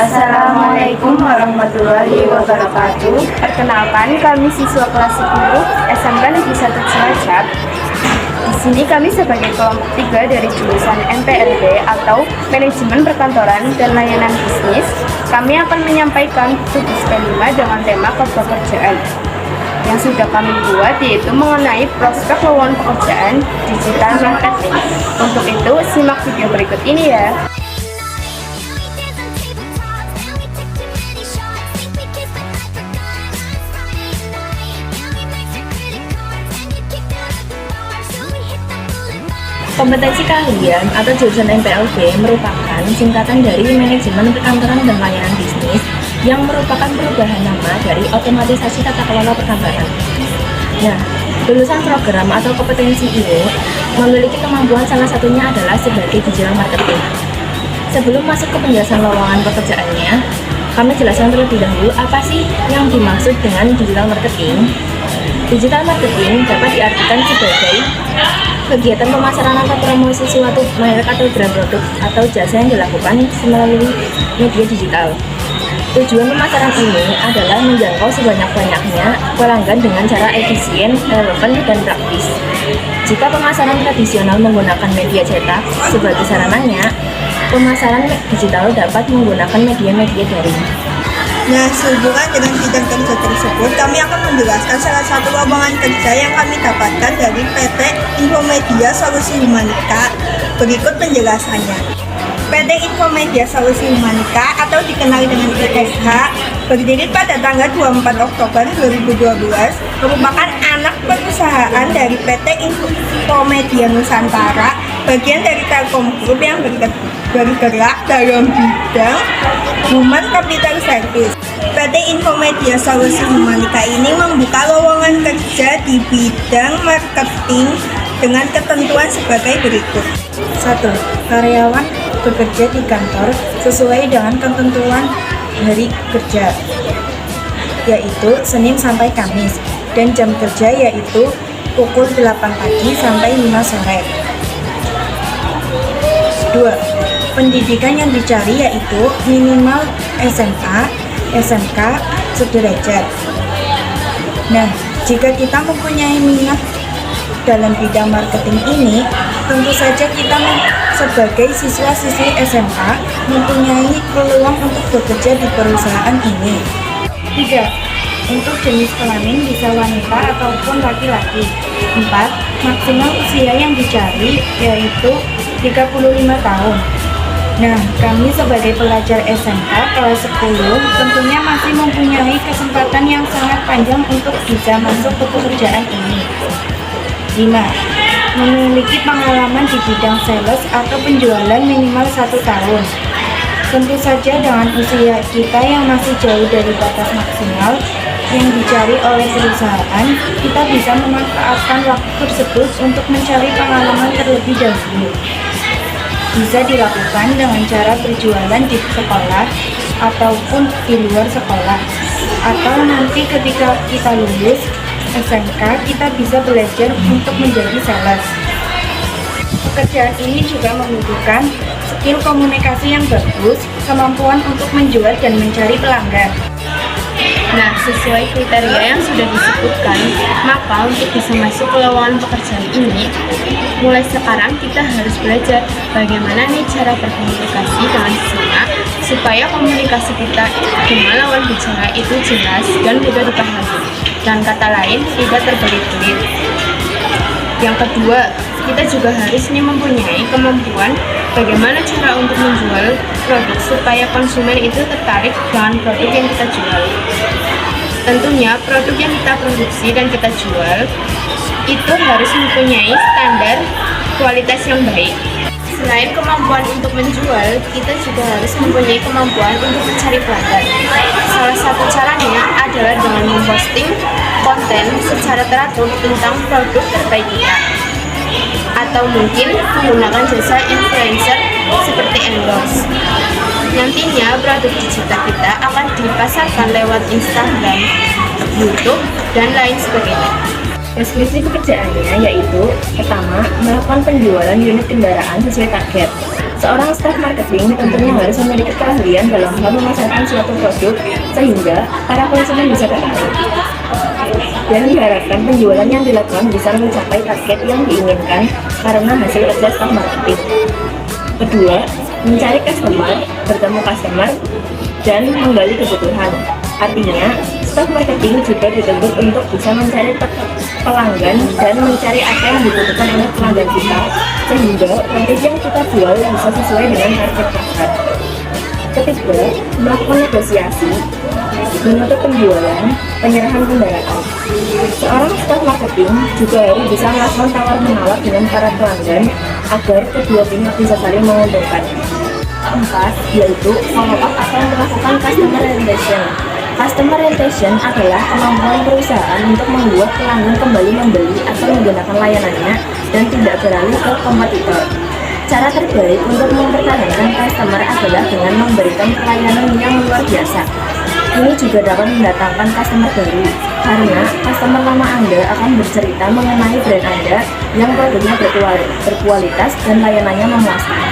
Assalamualaikum warahmatullahi wabarakatuh. Perkenalkan, kami siswa kelas 10 SMK Negeri 1 Cilacap. Di sini kami sebagai kelompok 3 dari jurusan MPLB atau Manajemen Perkantoran dan Layanan Bisnis. Kami akan menyampaikan tugas kelima dengan tema kepekerjaan yang sudah kami buat, yaitu mengenai prospek lowongan pekerjaan digital marketing. Untuk itu, simak video berikut ini ya. Kompetensi kalian atau jurusan MPLB merupakan singkatan dari Manajemen Perkantoran dan Layanan Bisnis yang merupakan perubahan nama dari otomatisasi tata kelola perkantoran. Nah, lulusan program atau kompetensi ini memiliki kemampuan salah satunya adalah sebagai digital marketing. Sebelum masuk ke penjelasan lowongan pekerjaannya, kami jelaskan terlebih dahulu apa sih yang dimaksud dengan digital marketing. Digital marketing dapat diartikan sebagai kegiatan pemasaran atau promosi suatu merek atau brand produk atau jasa yang dilakukan melalui media digital. Tujuan pemasaran ini adalah menjangkau sebanyak-banyaknya pelanggan dengan cara efisien, relevan, dan praktis. Jika pemasaran tradisional menggunakan media cetak sebagai sarananya, pemasaran digital dapat menggunakan media-media daring. Nah, sehubungan dengan bidang kerja tersebut, kami akan menjelaskan salah satu lowongan kerja yang kami dapatkan dari PT Infomedia Solusi Humanika. Berikut penjelasannya. PT Infomedia Solusi Humanika atau dikenal dengan ISH berdiri pada tanggal 24 Oktober 2012, merupakan anak perusahaan dari PT Infomedia Nusantara, bagian dari Telkom Group yang bergerak dalam bidang Human Capital Service. PT Infomedia Solusi Humanika ini membuka lowongan kerja di bidang marketing dengan ketentuan sebagai berikut. 1. Karyawan bekerja di kantor sesuai dengan ketentuan hari kerja, yaitu Senin sampai Kamis, dan jam kerja yaitu pukul 8 pagi sampai 5 sore. 2. Pendidikan yang dicari yaitu minimal SMA, SMK sederajat. Nah, jika kita mempunyai minat dalam bidang marketing ini, tentu saja kita sebagai siswa-siswi SMK mempunyai peluang untuk bekerja di perusahaan ini. 3. Untuk jenis kelamin bisa wanita ataupun laki-laki. 4. Maksimal usia yang dicari yaitu 35 tahun. Nah, kami sebagai pelajar SMK kelas 10 tentunya masih mempunyai kesempatan yang sangat panjang untuk bisa masuk ke pekerjaan ini. 5. Memiliki pengalaman di bidang sales atau penjualan minimal 1 tahun. Tentu saja dengan usia kita yang masih jauh dari batas maksimal yang dicari oleh perusahaan, kita bisa memanfaatkan waktu tersebut untuk mencari pengalaman terlebih dahulu. Bisa dilakukan dengan cara berjualan di sekolah ataupun di luar sekolah, atau nanti ketika kita lulus SMK kita bisa belajar untuk menjadi sales. Pekerjaan ini juga membutuhkan skill komunikasi yang bagus, kemampuan untuk menjual dan mencari pelanggan. Nah, sesuai kriteria yang sudah disebutkan, maka untuk bisa masuk ke lowongan pekerjaan ini, mulai sekarang kita harus belajar bagaimana nih cara berkomunikasi dengan sesama supaya komunikasi kita dengan lawan bicara itu jelas dan mudah dipahami, dan kata lain tidak terbelit-belit. Yang kedua, kita juga harus mempunyai kemampuan bagaimana cara untuk menjual produk supaya konsumen itu tertarik dengan produk yang kita jual. Tentunya produk yang kita produksi dan kita jual itu harus mempunyai standar kualitas yang baik. Selain kemampuan untuk menjual, kita juga harus mempunyai kemampuan untuk mencari pelanggan. Salah satu caranya adalah dengan memposting konten secara teratur tentang produk terbaik kita, atau mungkin menggunakan jasa influencer seperti endorse. Nantinya produk digital kita akan dipasarkan lewat Instagram, YouTube, dan lain sebagainya. Deskripsi pekerjaannya yaitu: pertama, melakukan penjualan unit kendaraan sesuai target. Seorang staf marketing tentunya harus memiliki keahlian dalam hal memasarkan suatu produk sehingga para konsumen bisa tertarik. Dan diharapkan penjualan yang dilakukan bisa mencapai target yang diinginkan karena hasil kerja staf marketing. Kedua, mencari customer, bertemu customer, dan menggali kebutuhan. Artinya, staf marketing juga dituntut untuk bisa mencari pelanggan dan mencari apa yang dibutuhkan oleh pelanggan kita, sehingga produk yang kita jual bisa sesuai dengan target pasar. Ketiga, melakukan negosiasi, menutup penjualan, penyerahan kendaraan. Seorang staf marketing juga harus bisa melakukan tawar-menawar dengan para pelanggan agar kedua pihak bisa saling menguntungkan. Keempat, yaitu follow up atau melakukan customer retention. Customer retention adalah kemampuan perusahaan untuk membuat pelanggan kembali membeli atau menggunakan layanannya dan tidak beralih ke kompetitor. Cara terbaik untuk mempertahankan customer adalah dengan memberikan pelayanan yang luar biasa. Ini juga dapat mendatangkan customer baru, karena customer lama Anda akan bercerita mengenai brand Anda yang produknya berkualitas dan layanannya memuaskan.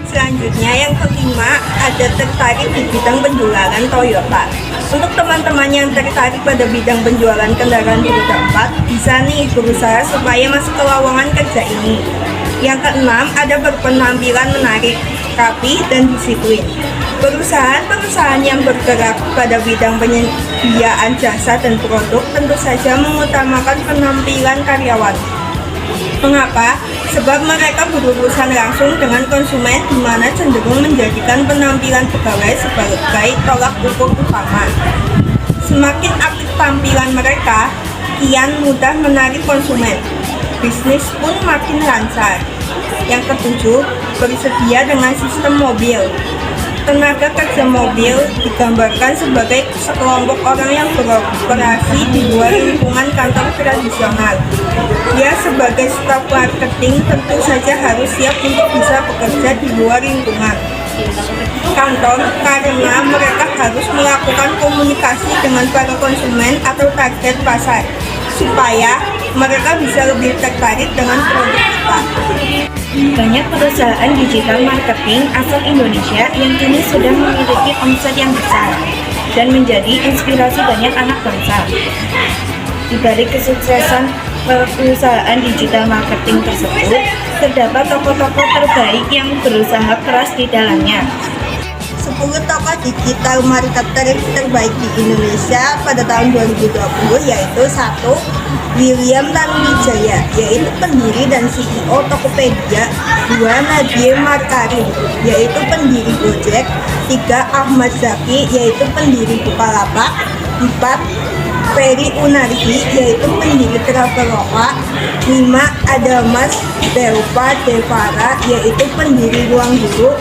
Selanjutnya yang kelima, ada tertarik di bidang penjualan Toyota. Untuk teman-teman yang tertarik pada bidang penjualan kendaraan roda 4, bisa nih berusaha supaya masuk ke lowongan kerja ini. Yang keenam, ada berpenampilan menarik, rapi, dan disiplin. Perusahaan-perusahaan yang bergerak pada bidang penyediaan jasa dan produk tentu saja mengutamakan penampilan karyawan. Mengapa? Sebab mereka berurusan langsung dengan konsumen, di mana cenderung menjadikan penampilan pegawai sebagai tolak ukur utama. Semakin aktif tampilan mereka, kian mudah menarik konsumen. Bisnis pun makin lancar. Yang ketujuh, bersedia dengan sistem mobil. Tenaga kerja mobil digambarkan sebagai sekelompok orang yang beroperasi di luar lingkungan kantor tradisional. Dia sebagai staf marketing tentu saja harus siap untuk bisa bekerja di luar lingkungan kantor karena mereka harus melakukan komunikasi dengan para konsumen atau target pasar supaya mereka bisa lebih tertarik dengan produk kita. Banyak perusahaan digital marketing asal Indonesia yang kini sudah memiliki omset yang besar dan menjadi inspirasi banyak anak bangsa. Di balik kesuksesan perusahaan digital marketing tersebut, terdapat tokoh-tokoh terbaik yang berusaha keras di dalamnya. 10 tokoh digital marketer terbaik di Indonesia pada tahun 2020 yaitu 1. William Tanuwijaya, yaitu pendiri dan CEO Tokopedia. 2. Nadiem Makarim, yaitu pendiri Gojek. 3. Ahmad Zaki, yaitu pendiri Bukalapak. 4. Ferry Unardi, yaitu pendiri Traveloka. 5. Adamas Delva Devara, yaitu pendiri Ruang Guru.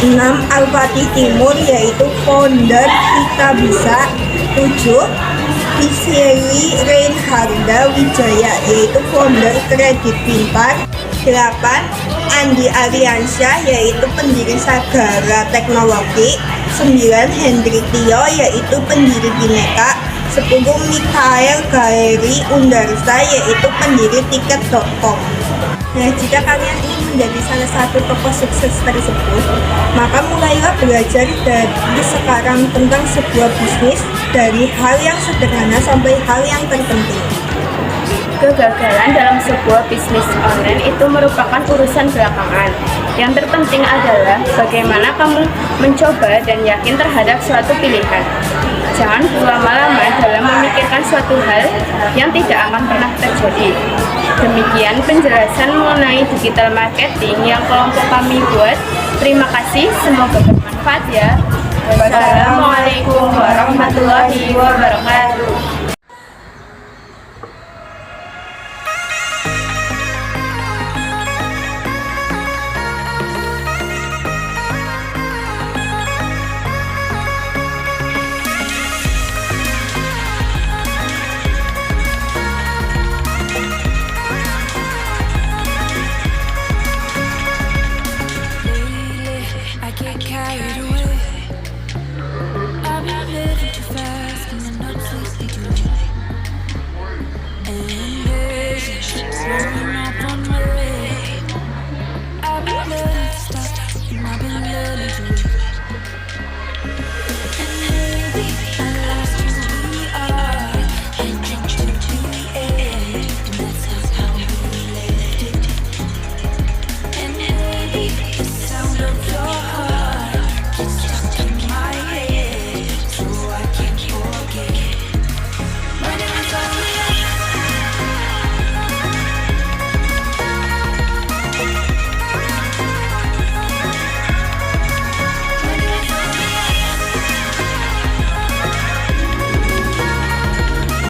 6. Alfati Timur, yaitu founder Kita Bisa. 7. Piseli Reinharda Wijaya, yaitu founder Kredit Pintar. 8. Andi Ariansyah, yaitu pendiri Sagara Teknologi. 9. Hendrik Tio, yaitu pendiri Bineka. 10. Mikael Gaeri Undarsa, yaitu pendiri Tiket.com. Nah, jika kalian ingin menjadi salah satu tokoh sukses tersebut, maka mulailah belajar dari sekarang tentang sebuah bisnis, dari hal yang sederhana sampai hal yang terpenting. Kegagalan dalam sebuah bisnis online itu merupakan urusan belakangan. Yang terpenting adalah bagaimana kamu mencoba dan yakin terhadap suatu pilihan. Jangan berlama-lama dalam memikirkan suatu hal yang tidak akan pernah terjadi. Demikian penjelasan mengenai digital marketing yang kelompok kami buat. Terima kasih, semoga bermanfaat ya. Wassalamualaikum warahmatullahi wabarakatuh.